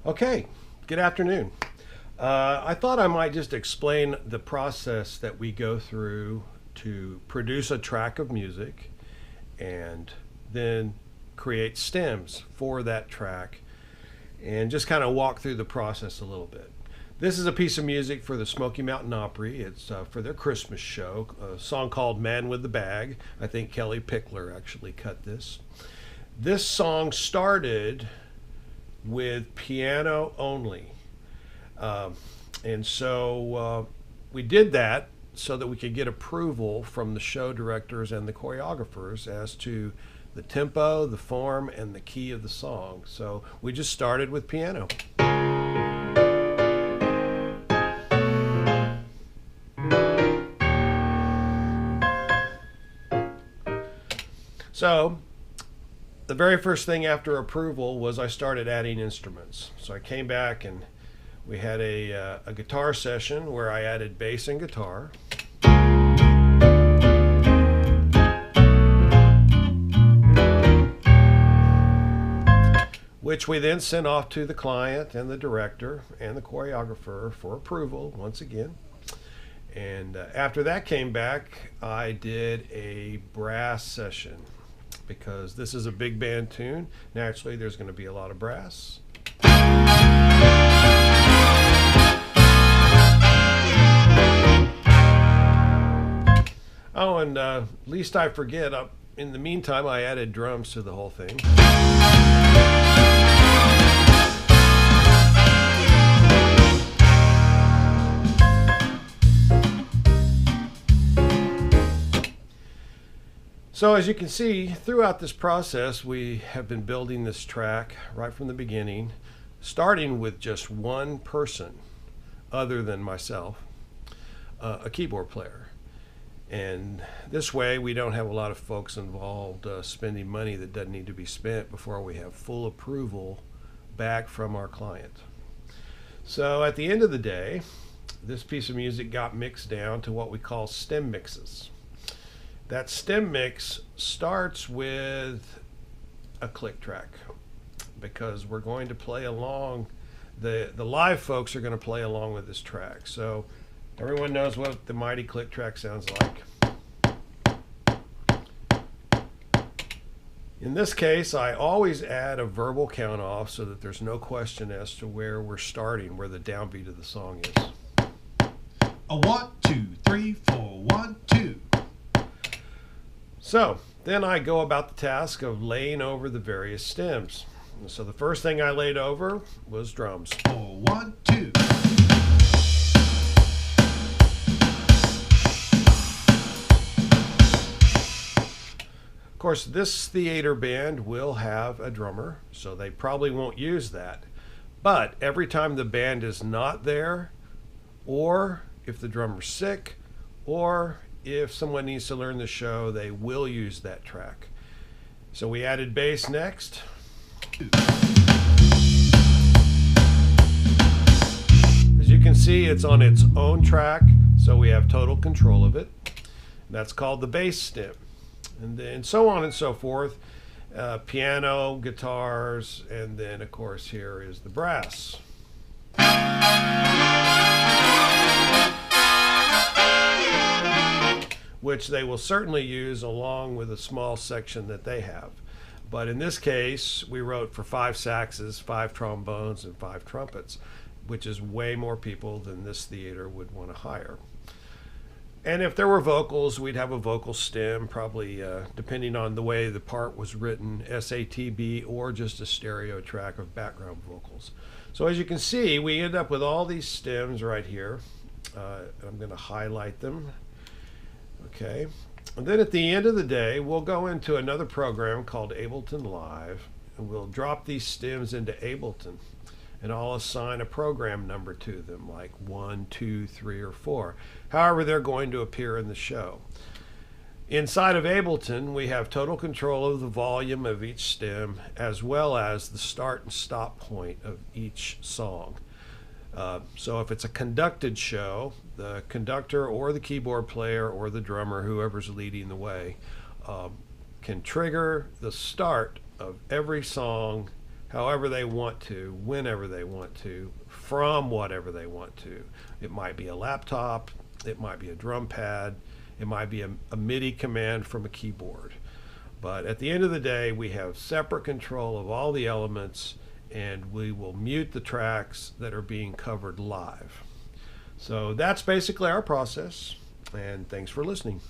Okay, good afternoon. I thought I might just explain the process that we go through to produce a track of music and then create stems for that track and just kind of walk through the process a little bit. This is a piece of music for the Smoky Mountain Opry. It's for their Christmas show, a song called Man with the Bag. I think Kelly Pickler actually cut this. This song started with piano only. And so we did that so that we could get approval from the show directors and the choreographers as to the tempo, the form, and the key of the song. So we just started with piano. So the very first thing after approval was I started adding instruments. So I came back and we had a guitar session where I added bass and guitar. Which we then sent off to the client and the director and the choreographer for approval once again. And after that came back, I did a brass session because this is a big band tune. Naturally, there's going to be a lot of brass. Oh, and least I forget, in the meantime, I added drums to the whole thing. So as you can see, throughout this process, we have been building this track right from the beginning, starting with just one person other than myself, a keyboard player. And this way we don't have a lot of folks involved spending money that doesn't need to be spent before we have full approval back from our client. So at the end of the day, this piece of music got mixed down to what we call stem mixes. That stem mix starts with a click track because we're going to play along, the live folks are going to play along with this track. So everyone knows what the mighty click track sounds like. In this case, I always add a verbal count off so that there's no question as to where we're starting, where the downbeat of the song is. A 1, 2, 3, 4, 1, 2. So then I go about the task of laying over the various stems. So the first thing I laid over was drums. 4, 1, 2. Of course, this theater band will have a drummer, so they probably won't use that. But every time the band is not there, or if the drummer's sick, or if someone needs to learn the show, they will use that track. So we added bass next. As you can see, it's on its own track, so we have total control of it. That's called the bass stem. And then so on and so forth, piano, guitars, and then of course here is the brass. Which they will certainly use along with a small section that they have. But in this case, we wrote for 5 saxes, 5 trombones, and 5 trumpets, which is way more people than this theater would want to hire. And if there were vocals, we'd have a vocal stem, probably depending on the way the part was written, SATB, or just a stereo track of background vocals. So as you can see, we end up with all these stems right here. I'm going to highlight them. Okay, and then at the end of the day, we'll go into another program called Ableton Live, and we'll drop these stems into Ableton, and I'll assign a program number to them, like 1, 2, 3, or 4. However, they're going to appear in the show. Inside of Ableton, we have total control of the volume of each stem, as well as the start and stop point of each song. So if it's a conducted show, the conductor or the keyboard player or the drummer, whoever's leading the way, can trigger the start of every song however they want to, whenever they want to, from whatever they want to. It might be a laptop, it might be a drum pad, it might be a MIDI command from a keyboard. But at the end of the day, we have separate control of all the elements, and we will mute the tracks that are being covered live. So that's basically our process, and thanks for listening.